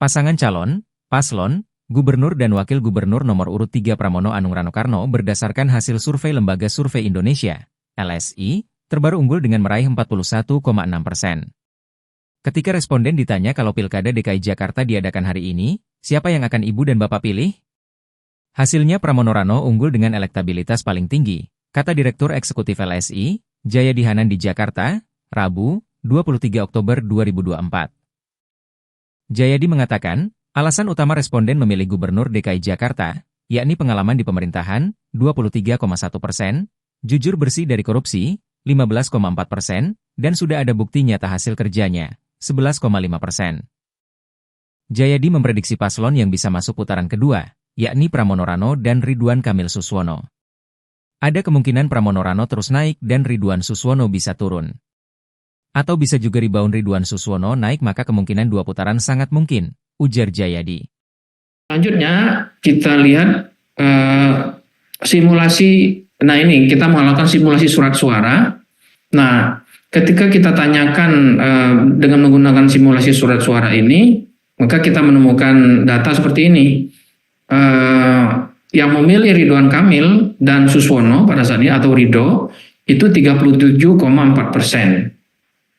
Pasangan calon, paslon, gubernur dan wakil gubernur nomor urut 3 Pramono Anung Rano Karno berdasarkan hasil survei Lembaga Survei Indonesia, LSI, terbaru unggul dengan meraih 41,6%. Ketika responden ditanya kalau Pilkada DKI Jakarta diadakan hari ini, siapa yang akan ibu dan bapak pilih? Hasilnya Pramono Rano unggul dengan elektabilitas paling tinggi, kata Direktur Eksekutif LSI, Jayadi Hanan di Jakarta, Rabu, 23 Oktober 2024. Jayadi mengatakan, alasan utama responden memilih Gubernur DKI Jakarta, yakni pengalaman di pemerintahan, 23,1%, jujur bersih dari korupsi, 15,4%, dan sudah ada bukti nyata hasil kerjanya, 11,5%. Jayadi memprediksi paslon yang bisa masuk putaran kedua, yakni Pramono Rano dan Ridwan Kamil Suswono. Ada kemungkinan Pramono Rano terus naik dan Ridwan Suswono bisa turun. Atau bisa juga rebound Ridwan Suswono naik, maka kemungkinan 2 putaran sangat mungkin, ujar Jayadi. Selanjutnya kita lihat simulasi, nah ini kita melakukan simulasi surat suara. Nah, ketika kita tanyakan dengan menggunakan simulasi surat suara ini, maka kita menemukan data seperti ini. Yang memilih Ridwan Kamil dan Suswono pada saat ini atau Ridho itu 37,4%.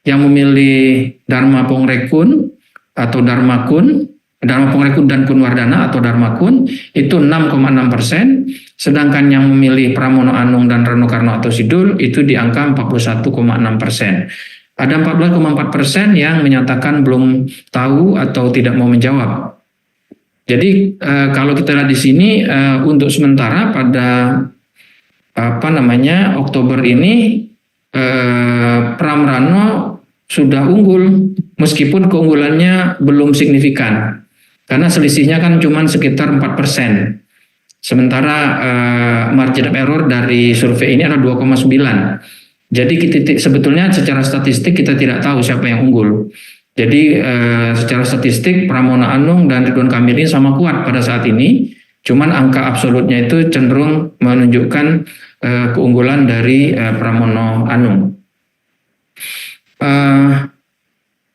Yang memilih Dharma Pongrekun atau Dharma Pongrekun dan Kunwardana atau Dharma Kun itu 6,6%, sedangkan yang memilih Pramono Anung dan Rano Karno atau Sidul itu di angka 41,6%. Ada 14,4% yang menyatakan belum tahu atau tidak mau menjawab. Jadi kalau kita lihat di sini untuk sementara pada Oktober ini Pram Rano sudah unggul meskipun keunggulannya belum signifikan karena selisihnya kan cuma sekitar 4%. Sementara margin of error dari survei ini adalah 2,9. Jadi sebetulnya secara statistik kita tidak tahu siapa yang unggul. Jadi secara statistik Pramono Anung dan Ridwan Kamil ini sama kuat pada saat ini, cuman angka absolutnya itu cenderung menunjukkan keunggulan dari Pramono Anung.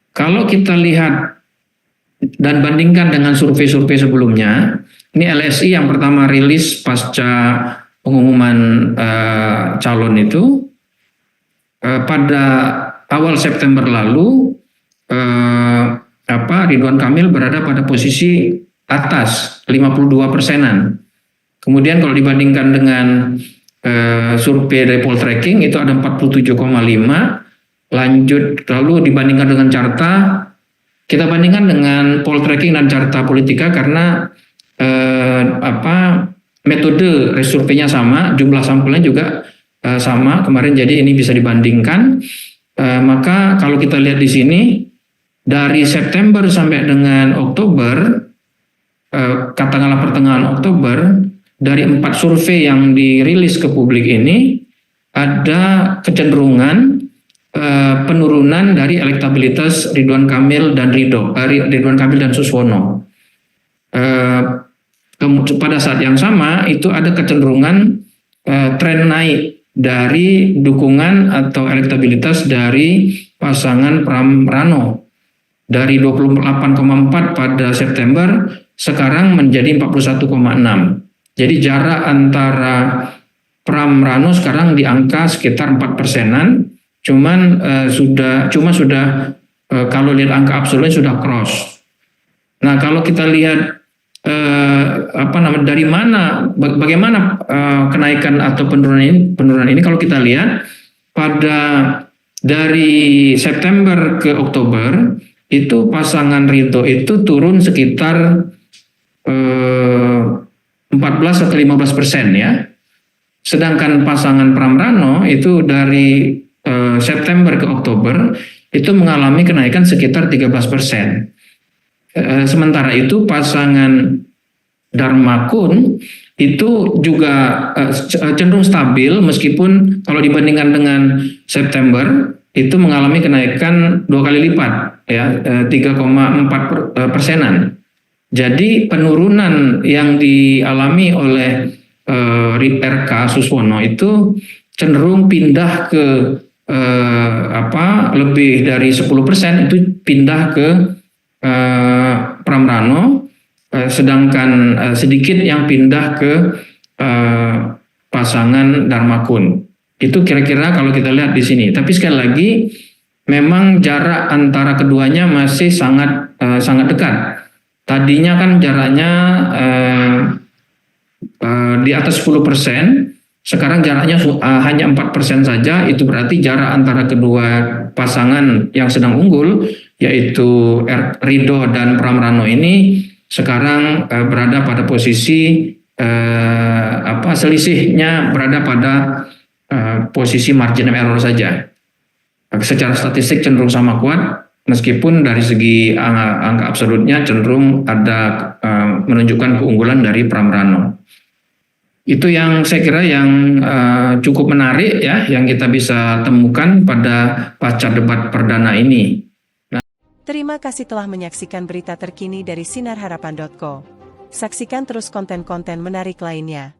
Kalau kita lihat dan bandingkan dengan survei-survei sebelumnya, ini LSI yang pertama rilis pasca pengumuman calon itu pada awal September lalu, Ridwan Kamil berada pada posisi atas 52%-an. Kemudian kalau dibandingkan dengan survei dari Poltreking itu ada 47,5%. Lanjut lalu dibandingkan dengan Carta, kita bandingkan dengan Poltreking dan Carta Politika karena metode resurveinya sama, jumlah sampelnya juga sama kemarin, jadi ini bisa dibandingkan. Maka kalau kita lihat di sini dari September sampai dengan Oktober, katakanlah pertengahan Oktober, dari 4 survei yang dirilis ke publik ini ada kecenderungan penurunan dari elektabilitas Ridwan Kamil dan Suswono. Pada saat yang sama itu ada kecenderungan tren naik dari dukungan atau elektabilitas dari pasangan Pram Rano dari 28,4 pada September sekarang menjadi 41,6. Jadi jarak antara Pram Rano sekarang di angka sekitar 4%-an. Sudah kalau lihat angka absolutnya sudah cross. Nah, kalau kita lihat bagaimana kenaikan atau penurunan ini kalau kita lihat dari September ke Oktober itu pasangan Ridho itu turun sekitar 14 atau 15% ya. Sedangkan pasangan Pram Rano itu dari September ke Oktober itu mengalami kenaikan sekitar 13%. Sementara itu pasangan Dharma Kun itu juga cenderung stabil meskipun kalau dibandingkan dengan September itu mengalami kenaikan 2 kali lipat ya, 3,4%-an. Jadi penurunan yang dialami oleh RK Suswono itu cenderung pindah ke lebih dari 10% itu pindah ke Pramrano, sedangkan sedikit yang pindah ke pasangan Darmakun. Itu kira-kira kalau kita lihat di sini. Tapi sekali lagi, memang jarak antara keduanya masih sangat dekat. Tadinya kan jaraknya di atas 10%, sekarang jaraknya hanya 4% saja. Itu berarti jarak antara kedua pasangan yang sedang unggul, yaitu Ridho dan Pramrano ini sekarang berada pada posisi selisihnya berada pada posisi margin of error saja. Secara statistik cenderung sama kuat, meskipun dari segi angka absolutnya cenderung ada menunjukkan keunggulan dari Pramrano. Itu yang saya kira yang cukup menarik ya, yang kita bisa temukan pada pasca debat perdana ini. Terima kasih telah menyaksikan berita terkini dari sinarharapan.co. Saksikan terus konten-konten menarik lainnya.